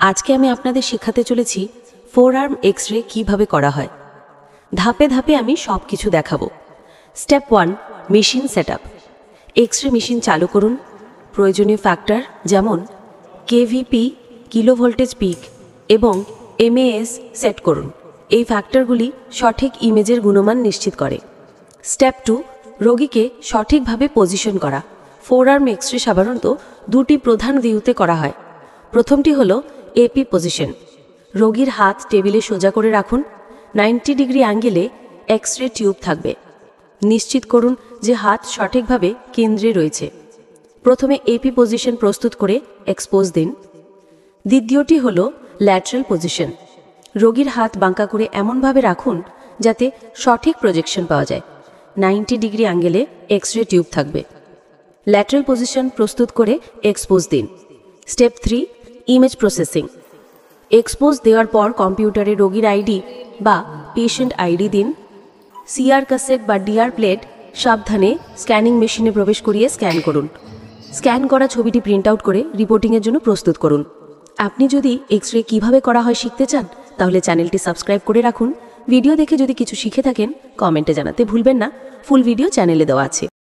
আজকে আমি আপনাদের শেখাতে চলেছি ফোরআর্ম এক্স-রে কিভাবে করা হয়। ধাপে ধাপে আমি সব কিছু দেখাবো। Step 1, machine setup. X-ray machine চালু করুন। প্রয়োজনীয় ফ্যাক্টর যেমন কেভিপি, কিলো ভোল্টেজ পিক এবং এমএএস সেট করুন। এই ফ্যাক্টরগুলি সঠিক ইমেজের গুণমান নিশ্চিত করে। স্টেপ 2, রোগীকে সঠিকভাবে পজিশন করা। ফোরআর্ম এক্স-রে সাধারণত দুটি প্রধান ভিউতে করা হয়। প্রথমটি হলো এপি পজিশন। রোগীর হাত টেবিলে সোজা করে রাখুন। 90 ডিগ্রি অ্যাঙ্গেলে এক্স-রে টিউব থাকবে। নিশ্চিত করুন যে হাত সঠিকভাবে কেন্দ্রে রয়েছে। প্রথমে এপি পজিশন প্রস্তুত করে এক্সপোজ দিন। দ্বিতীয়টি হলো ল্যাটারাল পজিশন। রোগীর হাত বাঁকা করে এমনভাবে রাখুন যাতে সঠিক প্রজেকশন পাওয়া যায়। 90 ডিগ্রি অ্যাঙ্গেলে এক্স-রে টিউব থাকবে। ল্যাটারাল পজিশন প্রস্তুত করে এক্সপোজ দিন। Step 3, image processing. এক্সপোজ দেওয়ার পর কম্পিউটারে রোগীর আইডি বা পেশেন্ট আইডি দিন। সিআর ক্যাসেট বা ডিআর প্লেট সাবধানে স্ক্যানিং মেশিনে প্রবেশ করিয়ে স্ক্যান করুন। স্ক্যান করা ছবিটি প্রিন্ট আউট করে রিপোর্টিংয়ের জন্য প্রস্তুত করুন। আপনি যদি এক্স-রে কীভাবে করা হয় শিখতে চান তাহলে চ্যানেলটি সাবস্ক্রাইব করে রাখুন। ভিডিও দেখে যদি কিছু শিখে থাকেন কমেন্টে জানাতে ভুলবেন না। ফুল ভিডিও চ্যানেলে দেওয়া আছে।